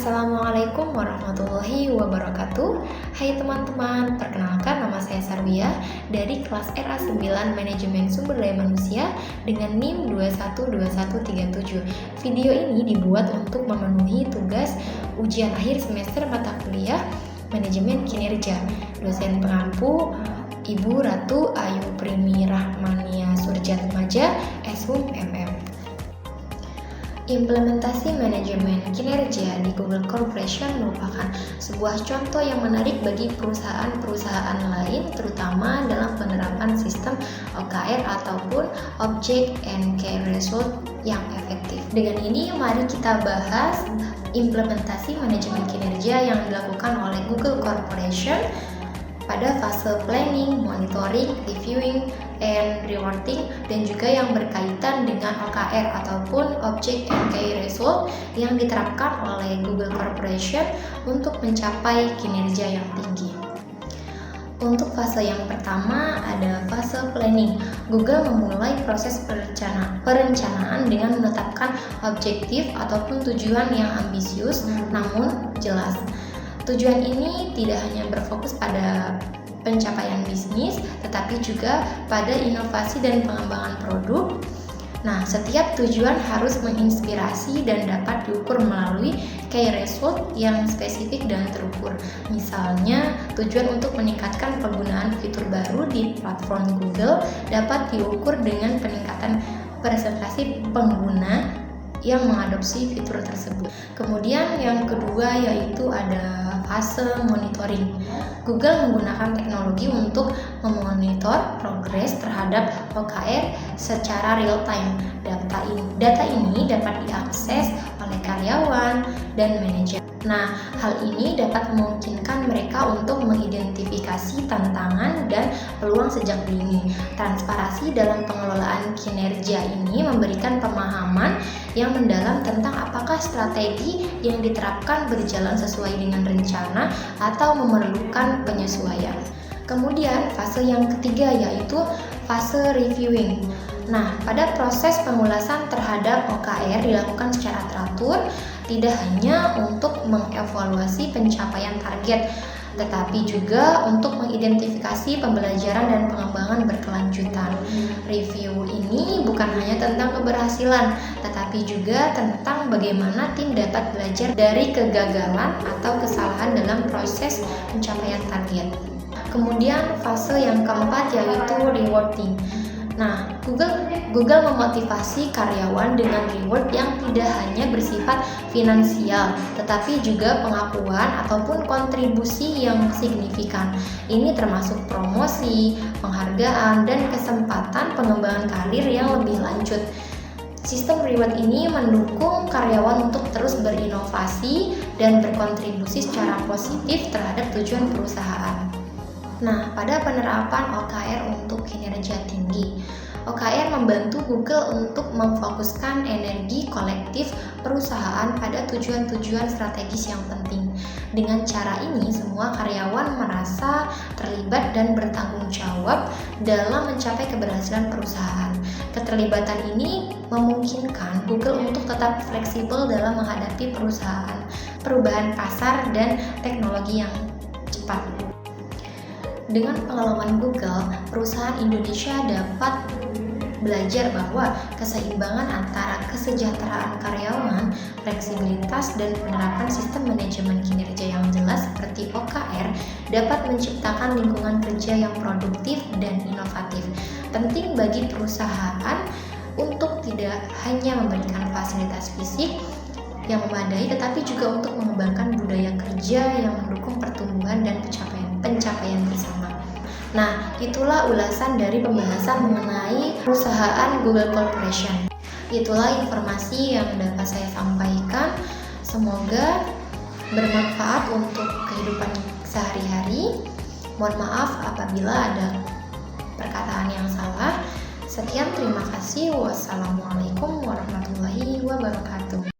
Assalamualaikum warahmatullahi wabarakatuh. Hai teman-teman, perkenalkan nama saya Sarwia dari kelas RA9 Manajemen Sumber Daya Manusia dengan NIM 212137. Video ini dibuat untuk memenuhi tugas ujian akhir semester mata kuliah Manajemen Kinerja. Dosen pengampu Ibu Ratu Ayu Primi Rahmania Surjatmaja, SHUM MM. Implementasi manajemen kinerja di Google Corporation merupakan sebuah contoh yang menarik bagi perusahaan-perusahaan lain, terutama dalam penerapan sistem OKR ataupun Object and Key Result yang efektif. Dengan ini, mari kita bahas implementasi manajemen kinerja yang dilakukan oleh Google Corporation pada fase planning, monitoring, reviewing, and rewarding, dan juga yang berkaitan dengan OKR ataupun Object and Key Result yang diterapkan oleh Google Corporation untuk mencapai kinerja yang tinggi. Untuk fase yang pertama ada fase planning. Google memulai proses perencanaan dengan menetapkan objektif ataupun tujuan yang ambisius namun jelas. Tujuan ini tidak hanya berfokus pada pencapaian bisnis, tetapi juga pada inovasi dan pengembangan produk. Nah, setiap tujuan harus menginspirasi dan dapat diukur melalui key result yang spesifik dan terukur. Misalnya, tujuan untuk meningkatkan penggunaan fitur baru di platform Google dapat diukur dengan peningkatan presentasi pengguna yang mengadopsi fitur tersebut. Kemudian yang kedua yaitu ada fase monitoring. Google menggunakan teknologi untuk memonitor progres terhadap OKR secara real time. Data ini dapat diakses oleh karyawan dan manajer. Nah, hal ini dapat memungkinkan mereka untuk mengidentifikasi tantangan dan peluang sejak dini. Transparansi dalam pengelolaan kinerja ini memberikan pemahaman yang mendalam tentang apakah strategi yang diterapkan berjalan sesuai dengan rencana atau memerlukan penyesuaian. Kemudian fase yang ketiga yaitu fase reviewing. Nah, pada proses pengulasan terhadap OKR dilakukan secara teratur, tidak hanya untuk mengevaluasi pencapaian target, tetapi juga untuk mengidentifikasi pembelajaran dan pengembangan berkelanjutan. Review ini bukan hanya tentang keberhasilan, tetapi juga tentang bagaimana tim dapat belajar dari kegagalan atau kesalahan dalam proses pencapaian target. Kemudian fase yang keempat yaitu rewarding. Nah, Google memotivasi karyawan dengan reward yang tidak hanya bersifat finansial, tetapi juga pengakuan ataupun kontribusi yang signifikan. Ini termasuk promosi, penghargaan, dan kesempatan pengembangan karir yang lebih lanjut. Sistem reward ini mendukung karyawan untuk terus berinovasi dan berkontribusi secara positif terhadap tujuan perusahaan. Nah, pada penerapan OKR untuk kinerja tinggi, OKR membantu Google untuk memfokuskan energi kolektif perusahaan pada tujuan-tujuan strategis yang penting. Dengan cara ini, semua karyawan merasa terlibat dan bertanggung jawab dalam mencapai keberhasilan perusahaan. Keterlibatan ini memungkinkan Google untuk tetap fleksibel dalam menghadapi perubahan pasar dan teknologi yang cepat. Dengan pengalaman Google, perusahaan Indonesia dapat belajar bahwa keseimbangan antara kesejahteraan karyawan, fleksibilitas, dan penerapan sistem manajemen kinerja yang jelas seperti OKR dapat menciptakan lingkungan kerja yang produktif dan inovatif. Penting bagi perusahaan untuk tidak hanya memberikan fasilitas fisik yang memadai, tetapi juga untuk mengembangkan budaya kerja yang mendukung pertumbuhan dan pencapaian bersama. Nah, itulah ulasan dari pembahasan mengenai perusahaan Google Corporation. Itulah informasi yang dapat saya sampaikan. Semoga bermanfaat untuk kehidupan sehari-hari. Mohon maaf apabila ada perkataan yang salah. Sekian, terima kasih. Wassalamualaikum warahmatullahi wabarakatuh.